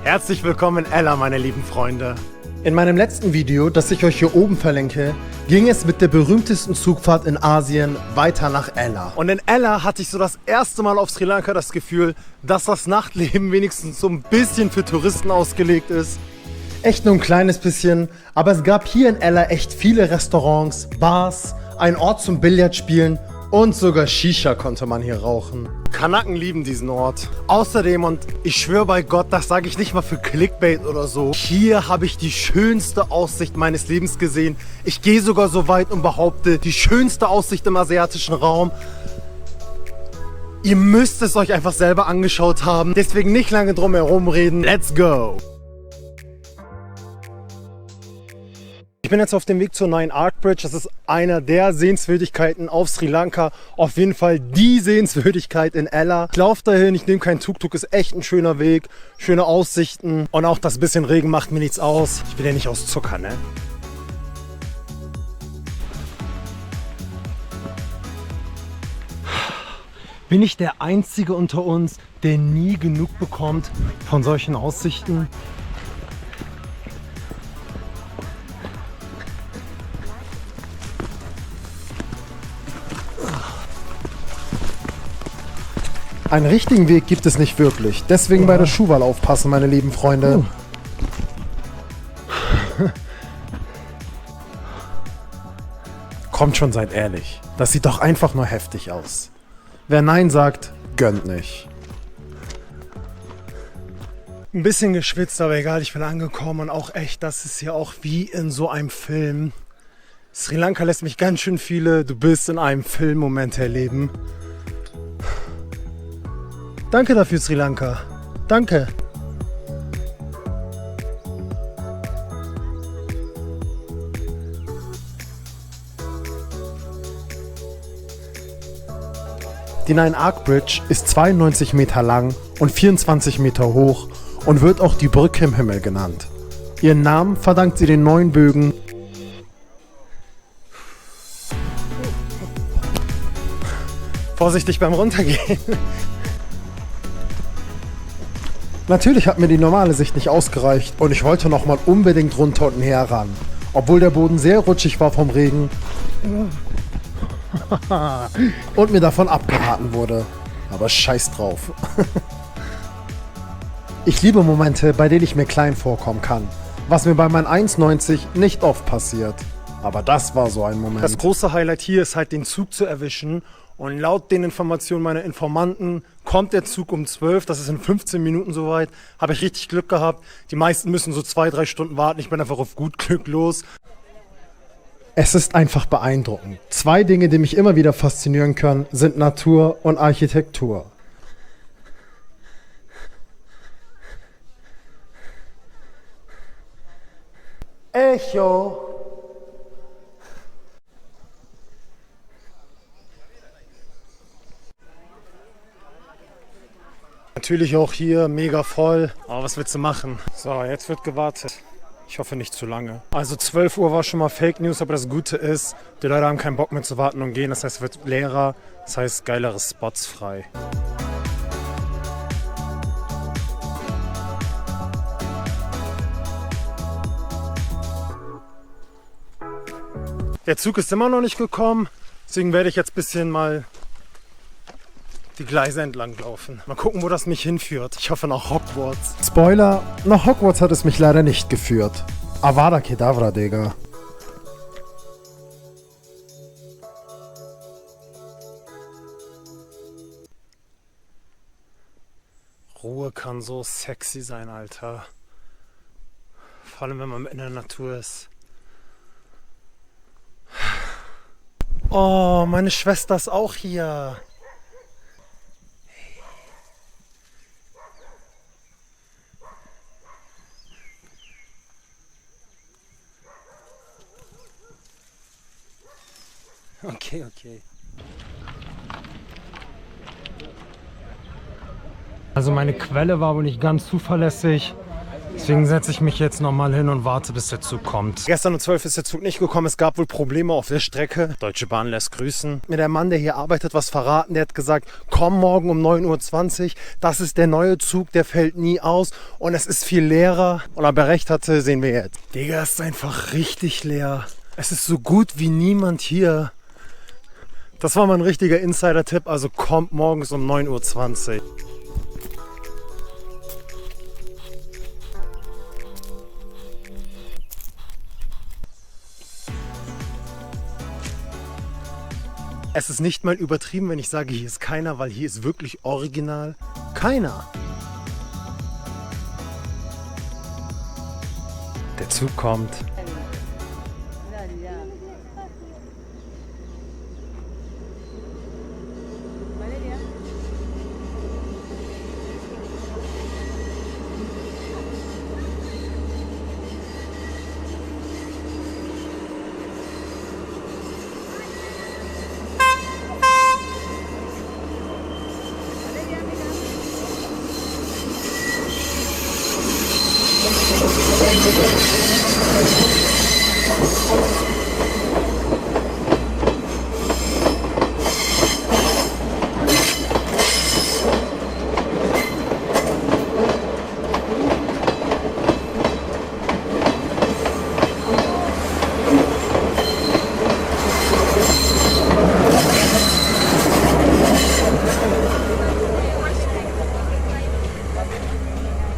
Herzlich willkommen in Ella, meine lieben Freunde. In meinem letzten Video, das ich euch hier oben verlinke, ging es mit der berühmtesten Zugfahrt in Asien weiter nach Ella. Und in Ella hatte ich so das erste Mal auf Sri Lanka das Gefühl, dass das Nachtleben wenigstens so ein bisschen für Touristen ausgelegt ist. Echt nur ein kleines bisschen, aber es gab hier in Ella echt viele Restaurants, Bars, einen Ort zum Billardspielen und sogar Shisha konnte man hier rauchen. Kanaken lieben diesen Ort. Außerdem, und ich schwöre bei Gott, das sage ich nicht mal für Clickbait oder so, hier habe ich die schönste Aussicht meines Lebens gesehen. Ich gehe sogar so weit und behaupte, die schönste Aussicht im asiatischen Raum. Ihr müsst es euch einfach selber angeschaut haben. Deswegen nicht lange drum herum reden. Let's go! Ich bin jetzt auf dem Weg zur Nine Arc Bridge. Das ist einer der Sehenswürdigkeiten auf Sri Lanka. Auf jeden Fall die Sehenswürdigkeit in Ella. Ich laufe dahin, ich nehme keinen Tuk-Tuk, ist echt ein schöner Weg. Schöne Aussichten. Und auch das bisschen Regen macht mir nichts aus. Ich bin ja nicht aus Zucker, ne? Bin ich der Einzige unter uns, der nie genug bekommt von solchen Aussichten? Einen richtigen Weg gibt es nicht wirklich. Deswegen bei der Schuhwahl aufpassen, meine lieben Freunde. Kommt schon, seid ehrlich. Das sieht doch einfach nur heftig aus. Wer Nein sagt, gönnt nicht. Ein bisschen geschwitzt, aber egal, ich bin angekommen und auch echt, das ist ja auch wie in so einem Film. Sri Lanka lässt mich ganz schön viele "Du bist in einem Film" Momente erleben. Danke dafür, Sri Lanka. Danke. Die Nine Arc Bridge ist 92 Meter lang und 24 Meter hoch und wird auch die Brücke im Himmel genannt. Ihren Namen verdankt sie den 9 Bögen. Vorsichtig beim Runtergehen. Natürlich hat mir die normale Sicht nicht ausgereicht und ich wollte nochmal unbedingt runter und näher ran. Obwohl der Boden sehr rutschig war vom Regen und mir davon abgeraten wurde. Aber scheiß drauf. Ich liebe Momente, bei denen ich mir klein vorkommen kann. Was mir bei meinen 1,90 nicht oft passiert. Aber das war so ein Moment. Das große Highlight hier ist halt, den Zug zu erwischen. Und laut den Informationen meiner Informanten kommt der Zug um 12, das ist in 15 Minuten soweit. Habe ich richtig Glück gehabt. Die meisten müssen so 2-3 Stunden warten. Ich bin einfach auf gut Glück los. Es ist einfach beeindruckend. 2 Dinge, die mich immer wieder faszinieren können, sind Natur und Architektur. Echo. Natürlich auch hier mega voll, aber was willst du machen? So, jetzt wird gewartet. Ich hoffe nicht zu lange. Also 12 Uhr war schon mal Fake News, aber das Gute ist, die Leute haben keinen Bock mehr zu warten und gehen. Das heißt, es wird leerer, das heißt geilere Spots frei. Der Zug ist immer noch nicht gekommen, deswegen werde ich jetzt ein bisschen mal die Gleise entlang laufen. Mal gucken, wo das mich hinführt. Ich hoffe nach Hogwarts. Spoiler, nach Hogwarts hat es mich leider nicht geführt. Avada Kedavra, Digga. Ruhe kann so sexy sein, Alter. Vor allem, wenn man in der Natur ist. Oh, meine Schwester ist auch hier. Okay. Also meine Quelle war wohl nicht ganz zuverlässig. Deswegen setze ich mich jetzt nochmal hin und warte, bis der Zug kommt. Gestern um 12 ist der Zug nicht gekommen. Es gab wohl Probleme auf der Strecke. Deutsche Bahn lässt grüßen. Mir der Mann, der hier arbeitet, was verraten. Der hat gesagt, komm morgen um 9:20 Uhr. Das ist der neue Zug, der fällt nie aus. Und es ist viel leerer. Und ob er recht hatte, sehen wir jetzt. Digga, es ist einfach richtig leer. Es ist so gut wie niemand hier. Das war mal ein richtiger Insider-Tipp. Also kommt morgens um 9:20 Uhr. Es ist nicht mal übertrieben, wenn ich sage, hier ist keiner, weil hier ist wirklich original keiner. Der Zug kommt.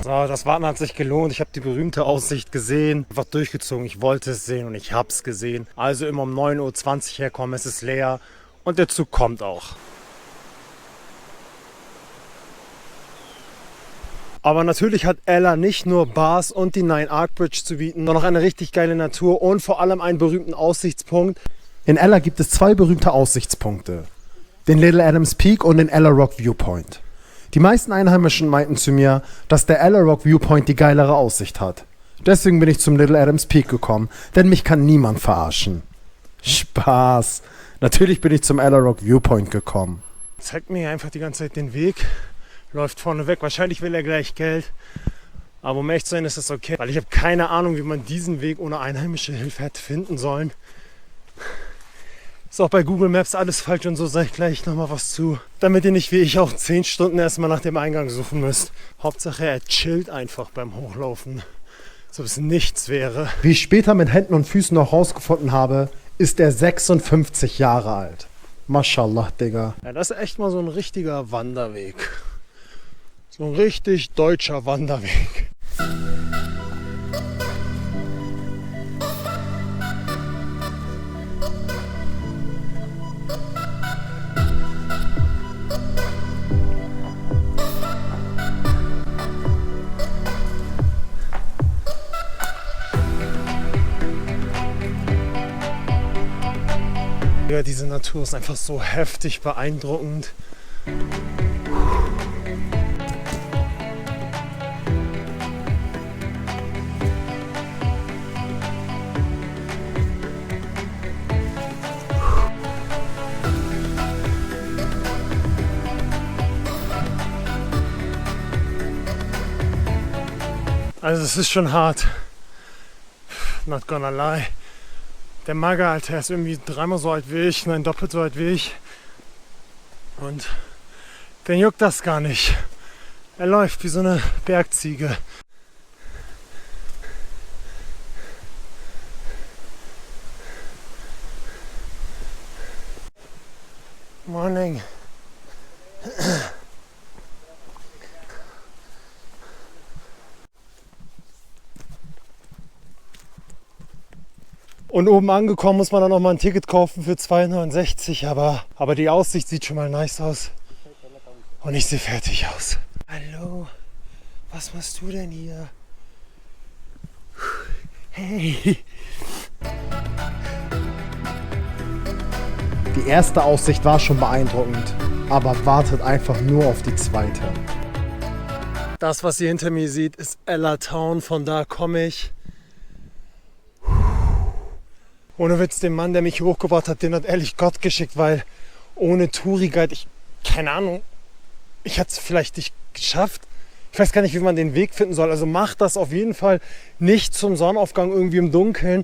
So, das Warten hat sich gelohnt. Ich habe die berühmte Aussicht gesehen. Einfach durchgezogen. Ich wollte es sehen und ich habe es gesehen. Also immer um 9:20 Uhr herkommen. Es ist leer und der Zug kommt auch. Aber natürlich hat Ella nicht nur Bars und die 9 Arc Bridge zu bieten, sondern auch eine richtig geile Natur und vor allem einen berühmten Aussichtspunkt. In Ella gibt es 2 berühmte Aussichtspunkte. Den Little Adams Peak und den Ella Rock Viewpoint. Die meisten Einheimischen meinten zu mir, dass der Ella Rock Viewpoint die geilere Aussicht hat. Deswegen bin ich zum Little Adams Peak gekommen, denn mich kann niemand verarschen. Spaß. Natürlich bin ich zum Ella Rock Viewpoint gekommen. Zeigt mir einfach die ganze Zeit den Weg. Läuft vorne weg. Wahrscheinlich will er gleich Geld. Aber um echt zu sein, ist das okay. Weil ich habe keine Ahnung, wie man diesen Weg ohne einheimische Hilfe hätte finden sollen. Ist auch bei Google Maps alles falsch und so, sage ich gleich nochmal was zu. Damit ihr nicht wie ich auch 10 Stunden erstmal nach dem Eingang suchen müsst. Hauptsache er chillt einfach beim Hochlaufen. So bis nichts wäre. Wie ich später mit Händen und Füßen noch rausgefunden habe, ist er 56 Jahre alt. Mashallah, Digga. Ja, das ist echt mal so ein richtiger Wanderweg. So ein richtig deutscher Wanderweg. Ja, diese Natur ist einfach so heftig beeindruckend. Also es ist schon hart. Not gonna lie. Der Maga, Alter, ist irgendwie 3-mal so alt wie ich, nein, doppelt so alt wie ich. Und den juckt das gar nicht. Er läuft wie so eine Bergziege. Morning. Und oben angekommen muss man dann noch mal ein Ticket kaufen für 2,69 €. Aber die Aussicht sieht schon mal nice aus. Und ich sehe fertig aus. Hallo, was machst du denn hier? Hey. Die erste Aussicht war schon beeindruckend, aber wartet einfach nur auf die zweite. Das, was ihr hinter mir seht, ist Ella Town. Von da komme ich. Ohne Witz, den Mann, der mich hier hochgebracht hat, den hat ehrlich Gott geschickt, weil ohne Touri-Guide, keine Ahnung, ich hätte es vielleicht nicht geschafft. Ich weiß gar nicht, wie man den Weg finden soll. Also macht das auf jeden Fall nicht zum Sonnenaufgang irgendwie im Dunkeln.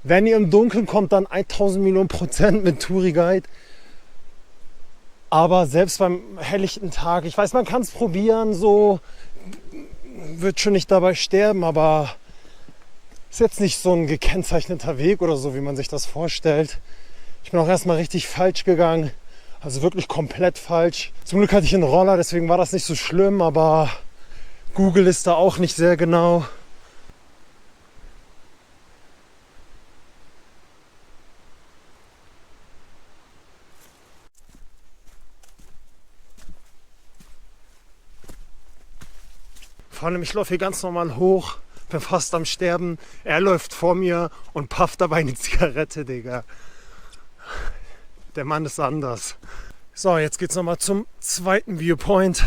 Wenn ihr im Dunkeln kommt, dann 1000 Millionen % mit Touri-Guide. Aber selbst beim helllichten Tag, ich weiß, man kann es probieren, so wird schon nicht dabei sterben, aber ist jetzt nicht so ein gekennzeichneter Weg oder so, wie man sich das vorstellt. Ich bin auch erstmal richtig falsch gegangen, also wirklich komplett falsch. Zum Glück hatte ich einen Roller, deswegen war das nicht so schlimm, aber Google ist da auch nicht sehr genau. Vor allem, ich laufe hier ganz normal hoch, bin fast am Sterben. Er läuft vor mir und pafft dabei eine Zigarette, Digga. Der Mann ist anders. So, jetzt geht's nochmal zum zweiten Viewpoint.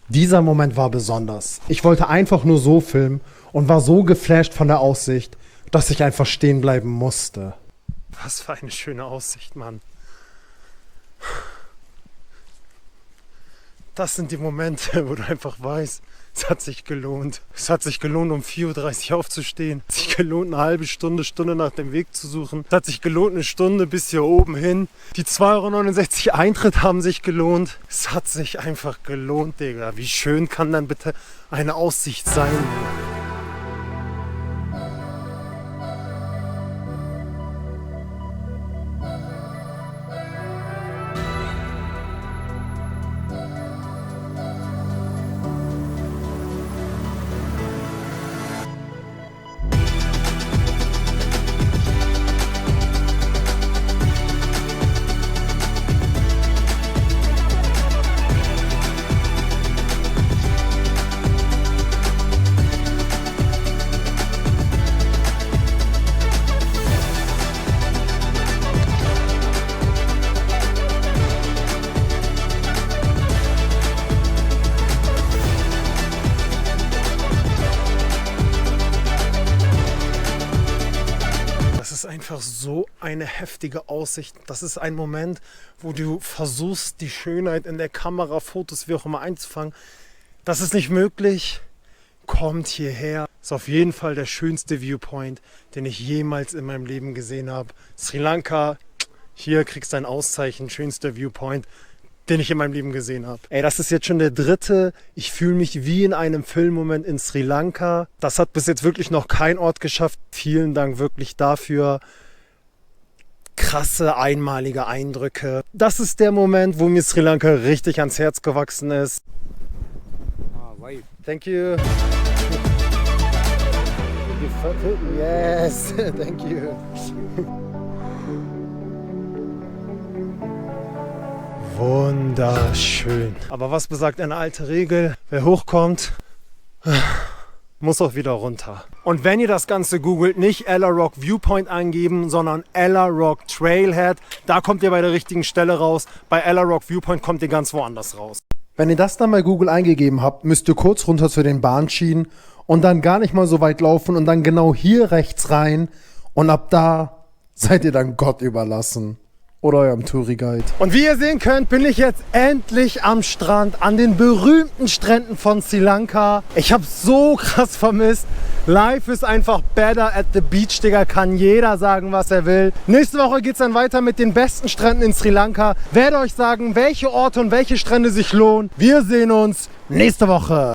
Dieser Moment war besonders. Ich wollte einfach nur so filmen und war so geflasht von der Aussicht, dass ich einfach stehen bleiben musste. Was für eine schöne Aussicht, Mann. Das sind die Momente, wo du einfach weißt, es hat sich gelohnt. Es hat sich gelohnt, um 4:30 Uhr aufzustehen. Es hat sich gelohnt, eine halbe Stunde nach dem Weg zu suchen. Es hat sich gelohnt, eine Stunde bis hier oben hin. Die 2,69 € Eintritt haben sich gelohnt. Es hat sich einfach gelohnt, Digga. Wie schön kann dann bitte eine Aussicht sein? Das ist einfach so eine heftige Aussicht. Das ist ein Moment, wo du versuchst, die Schönheit in der Kamera, Fotos, wie auch immer einzufangen. Das ist nicht möglich. Kommt hierher. Ist auf jeden Fall der schönste Viewpoint, den ich jemals in meinem Leben gesehen habe. Sri Lanka, hier kriegst du ein Auszeichen, schönster Viewpoint, den ich in meinem Leben gesehen habe. Ey, das ist jetzt schon der dritte. Ich fühle mich wie in einem Filmmoment in Sri Lanka. Das hat bis jetzt wirklich noch kein Ort geschafft. Vielen Dank wirklich dafür. Krasse, einmalige Eindrücke. Das ist der Moment, wo mir Sri Lanka richtig ans Herz gewachsen ist. Thank you. Yes, thank you. Wunderschön. Aber was besagt eine alte Regel? Wer hochkommt, muss auch wieder runter. Und wenn ihr das Ganze googelt, nicht Ella Rock Viewpoint eingeben, sondern Ella Rock Trailhead. Da kommt ihr bei der richtigen Stelle raus. Bei Ella Rock Viewpoint kommt ihr ganz woanders raus. Wenn ihr das dann bei Google eingegeben habt, müsst ihr kurz runter zu den Bahnschienen und dann gar nicht mal so weit laufen und dann genau hier rechts rein. Und ab da seid ihr dann Gott überlassen. Oder eurem Touri-Guide. Und wie ihr sehen könnt, bin ich jetzt endlich am Strand, an den berühmten Stränden von Sri Lanka. Ich habe so krass vermisst. Life ist einfach better at the beach, Digga. Kann jeder sagen, was er will. Nächste Woche geht es dann weiter mit den besten Stränden in Sri Lanka. Werde euch sagen, welche Orte und welche Strände sich lohnen. Wir sehen uns nächste Woche.